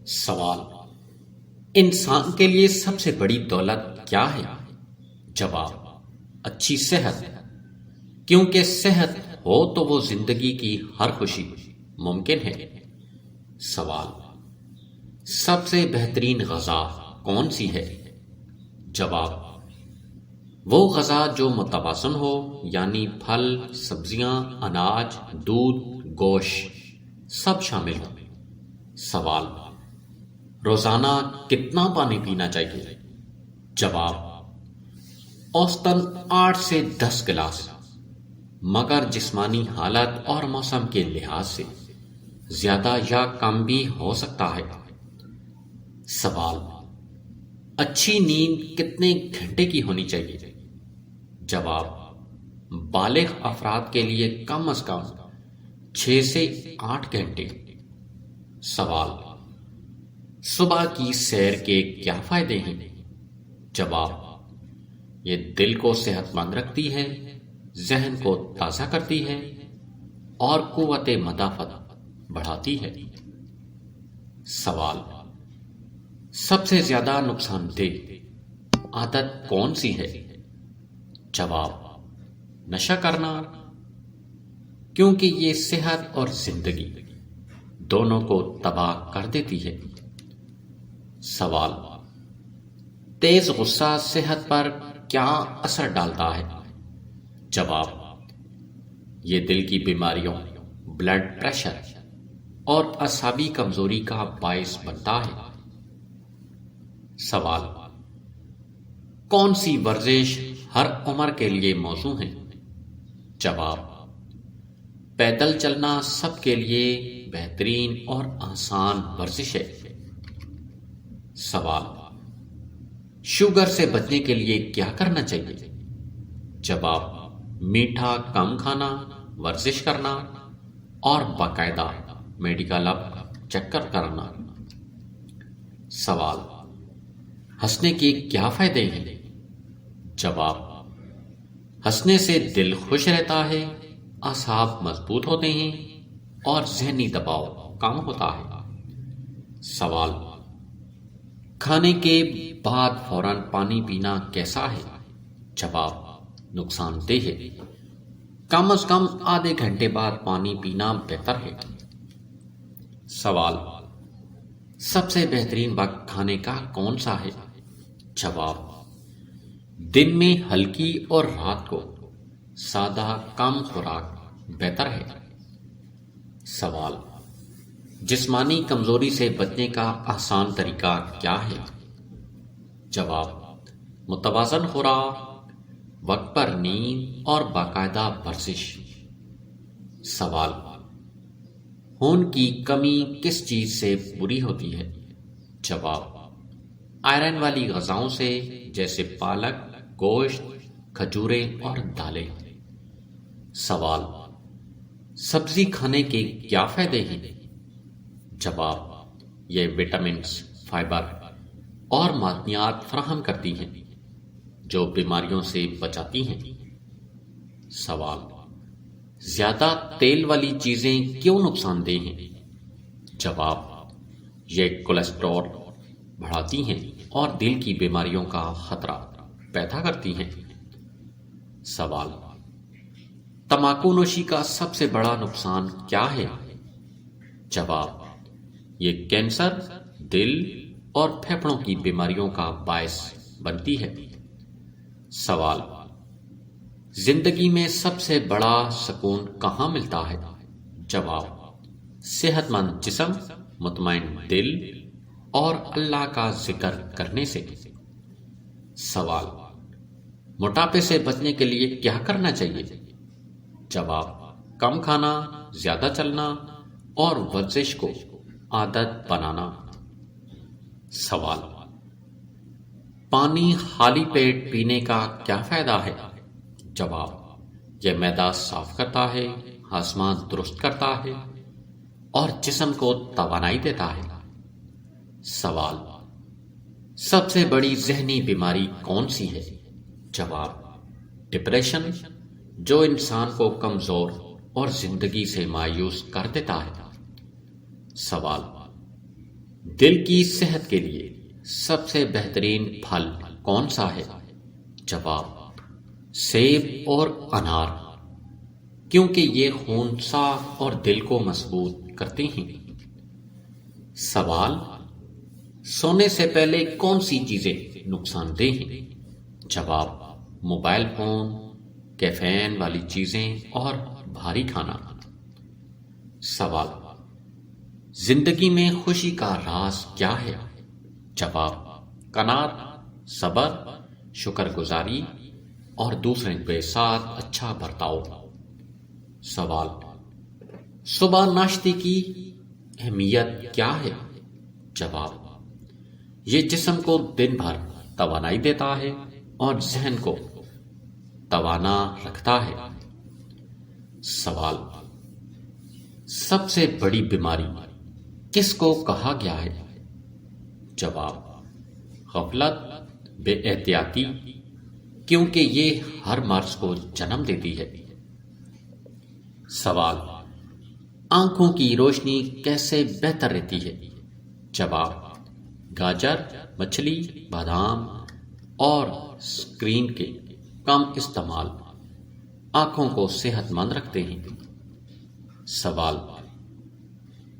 سوال: انسان کے لیے سب سے بڑی دولت کیا ہے؟ جواب: اچھی صحت، کیونکہ صحت ہو تو وہ زندگی کی ہر خوشی ممکن ہے۔ سوال: سب سے بہترین غذا کون سی ہے؟ جواب: وہ غذا جو متوازن ہو، یعنی پھل، سبزیاں، اناج، دودھ، گوشت سب شامل ہوں۔ سوال: روزانہ کتنا پانی پینا چاہیے؟ جواب: اوسطاً 8 سے 10 گلاس، مگر جسمانی حالت اور موسم کے لحاظ سے زیادہ یا کم بھی ہو سکتا ہے۔ سوال: اچھی نیند کتنے گھنٹے کی ہونی چاہیے؟ جواب: بالغ افراد کے لیے کم از کم 6 سے 8 گھنٹے۔ سوال: صبح کی سیر کے کیا فائدے ہیں؟ جواب: یہ دل کو صحت مند رکھتی ہے، ذہن کو تازہ کرتی ہے اور قوت مدافعت بڑھاتی ہے۔ سوال: سب سے زیادہ نقصان دہ عادت کون سی ہے؟ جواب: نشہ کرنا، کیونکہ یہ صحت اور زندگی دونوں کو تباہ کر دیتی ہے۔ سوال: تیز غصہ صحت پر کیا اثر ڈالتا ہے؟ جواب: یہ دل کی بیماریوں، بلڈ پریشر اور اعصابی کمزوری کا باعث بنتا ہے۔ سوال: کون سی ورزش ہر عمر کے لیے موزوں ہے؟ جواب: پیدل چلنا سب کے لیے بہترین اور آسان ورزش ہے۔ سوال: شوگر سے بچنے کے لیے کیا کرنا چاہیے؟ جواب: میٹھا کم کھانا، ورزش کرنا اور باقاعدہ میڈیکل چیک کرنا۔ سوال: ہنسنے کے کیا فائدے ہیں؟ جواب: ہنسنے سے دل خوش رہتا ہے، اعصاب مضبوط ہوتے ہیں اور ذہنی دباؤ کم ہوتا ہے۔ سوال: کھانے کے بعد فوراً پانی پینا کیسا ہے؟ جواب: نقصان دہ ہے، کم از کم آدھے گھنٹے بعد پانی پینا بہتر ہے۔ سوال: سب سے بہترین وقت کھانے کا کون سا ہے؟ جواب: دن میں ہلکی اور رات کو سادہ کم خوراک بہتر ہے۔ سوال: جسمانی کمزوری سے بچنے کا آسان طریقہ کیا ہے؟ جواب: متوازن خوراک، وقت پر نیند اور باقاعدہ ورزش۔ سوال: خون کی کمی کس چیز سے پوری ہوتی ہے؟ جواب: آئرن والی غذاؤں سے، جیسے پالک، گوشت، کھجوریں اور دالیں۔ سوال: سبزی کھانے کے کیا فائدے ہیں؟ جواب: یہ وٹامنز، فائبر اور معدنیات فراہم کرتی ہیں جو بیماریوں سے بچاتی ہیں۔ سوال: زیادہ تیل والی چیزیں کیوں نقصان دہ ہیں؟ جواب: یہ کولیسٹرول بڑھاتی ہیں اور دل کی بیماریوں کا خطرہ پیدا کرتی ہیں۔ سوال: تمباکو نوشی کا سب سے بڑا نقصان کیا ہے؟ جواب: یہ کینسر، دل اور پھیپھڑوں کی بیماریوں کا باعث بنتی ہے۔ سوال: زندگی میں سب سے بڑا سکون کہاں ملتا ہے؟ جواب: صحت مند جسم، مطمئن دل اور اللہ کا ذکر کرنے سے۔ سوال: موٹاپے سے بچنے کے لیے کیا کرنا چاہیے؟ جواب: کم کھانا، زیادہ چلنا اور ورزش کو عادت بنانا۔ سوال: پانی خالی پیٹ پینے کا کیا فائدہ ہے؟ جواب: یہ معدہ صاف کرتا ہے، ہاضمہ درست کرتا ہے اور جسم کو توانائی دیتا ہے۔ سوال: سب سے بڑی ذہنی بیماری کون سی ہے؟ جواب: ڈپریشن، جو انسان کو کمزور اور زندگی سے مایوس کر دیتا ہے۔ سوال: دل کی صحت کے لیے سب سے بہترین پھل کون سا ہے؟ جواب: سیب اور انار، کیونکہ یہ خون صاف اور دل کو مضبوط کرتے ہیں۔ سوال: سونے سے پہلے کون سی چیزیں نقصان دہ ہیں؟ جواب: موبائل فون، کیفین والی چیزیں اور بھاری کھانا۔ سوال: زندگی میں خوشی کا راز کیا ہے؟ جواب: قناعت، صبر، شکر گزاری اور دوسروں کے ساتھ اچھا برتاؤ۔ سوال: صبح ناشتے کی اہمیت کیا ہے؟ جواب: یہ جسم کو دن بھر توانائی دیتا ہے اور ذہن کو توانا رکھتا ہے۔ سوال: سب سے بڑی بیماری کس کو کہا گیا ہے؟ جواب: غفلت، بے احتیاطی، کیونکہ یہ ہر مرض کو جنم دیتی ہے۔ سوال: آنکھوں کی روشنی کیسے بہتر رہتی ہے؟ جواب: گاجر، مچھلی، بادام اور اسکرین کے کم استعمال آنکھوں کو صحت مند رکھتے ہیں۔ سوال: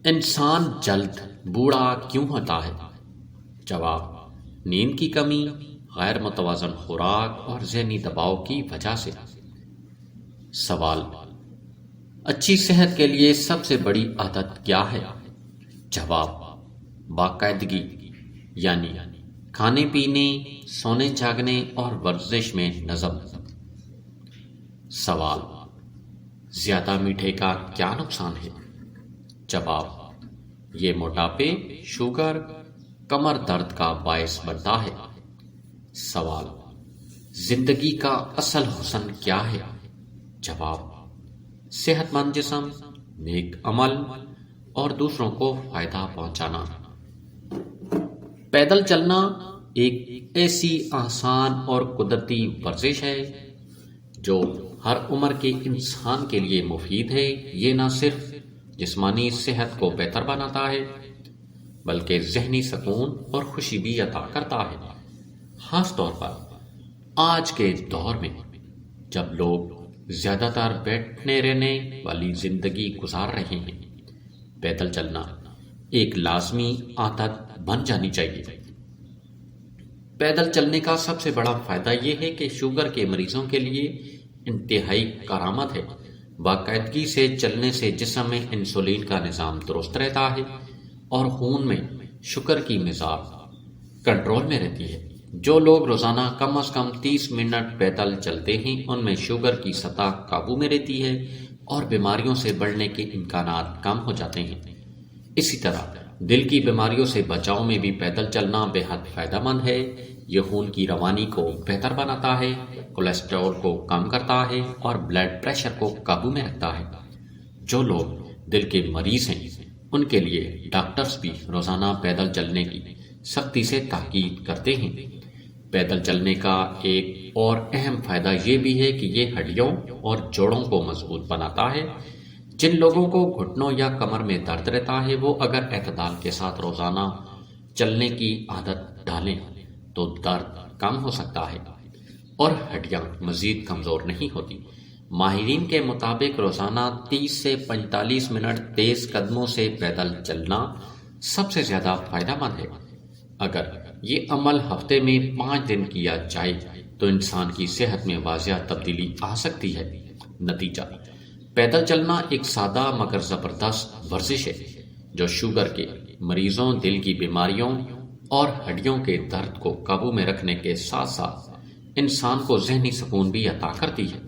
انسان جلد بوڑھا کیوں ہوتا ہے؟ جواب: نیند کی کمی، غیر متوازن خوراک اور ذہنی دباؤ کی وجہ سے۔ سوال: اچھی صحت کے لیے سب سے بڑی عادت کیا ہے؟ جواب: باقاعدگی، یعنی کھانے پینے، سونے جاگنے اور ورزش میں نظم۔ سوال: زیادہ میٹھے کا کیا نقصان ہے؟ جواب: یہ موٹاپے، شوگر، کمر درد کا باعث بنتا ہے۔ سوال: زندگی کا اصل حسن کیا ہے؟ جواب: صحت مند جسم، نیک عمل اور دوسروں کو فائدہ پہنچانا۔ پیدل چلنا ایک ایسی آسان اور قدرتی ورزش ہے جو ہر عمر کے انسان کے لیے مفید ہے۔ یہ نہ صرف جسمانی صحت کو بہتر بناتا ہے بلکہ ذہنی سکون اور خوشی بھی عطا کرتا ہے، خاص طور پر آج کے دور میں جب لوگ زیادہ تر بیٹھنے رہنے والی زندگی گزار رہے ہیں۔ پیدل چلنا ایک لازمی عادت بن جانی چاہیے۔ پیدل چلنے کا سب سے بڑا فائدہ یہ ہے کہ شوگر کے مریضوں کے لیے انتہائی کارآمد ہے۔ باقاعدگی سے چلنے سے جسم میں انسولین کا نظام درست رہتا ہے اور خون میں شوگر کی مقدار کنٹرول میں رہتی ہے۔ جو لوگ روزانہ کم از کم 30 منٹ پیدل چلتے ہیں ان میں شوگر کی سطح قابو میں رہتی ہے اور بیماریوں سے بڑھنے کے امکانات کم ہو جاتے ہیں۔ اسی طرح دل کی بیماریوں سے بچاؤ میں بھی پیدل چلنا بے حد فائدہ مند ہے۔ یہ خون کی روانی کو بہتر بناتا ہے، کولیسٹرول کو کم کرتا ہے اور بلڈ پریشر کو قابو میں رکھتا ہے۔ جو لوگ دل کے مریض ہیں ان کے لیے ڈاکٹرز بھی روزانہ پیدل چلنے کی سختی سے تاکید کرتے ہیں۔ پیدل چلنے کا ایک اور اہم فائدہ یہ بھی ہے کہ یہ ہڈیوں اور جوڑوں کو مضبوط بناتا ہے۔ جن لوگوں کو گھٹنوں یا کمر میں درد رہتا ہے وہ اگر اعتدال کے ساتھ روزانہ چلنے کی عادت ڈالیں تو درد کم ہو سکتا ہے اور ہڈیاں مزید کمزور نہیں ہوتی۔ ماہرین کے مطابق روزانہ 30 سے 45 منٹ تیز قدموں سے پیدل چلنا سب سے زیادہ فائدہ مند ہے۔ اگر یہ عمل ہفتے میں 5 دن کیا جائے تو انسان کی صحت میں واضح تبدیلی آ سکتی ہے۔ نتیجہ: پیدل چلنا ایک سادہ مگر زبردست ورزش ہے جو شوگر کے مریضوں، دل کی بیماریوں اور ہڈیوں کے درد کو قابو میں رکھنے کے ساتھ ساتھ انسان کو ذہنی سکون بھی عطا کرتی ہے۔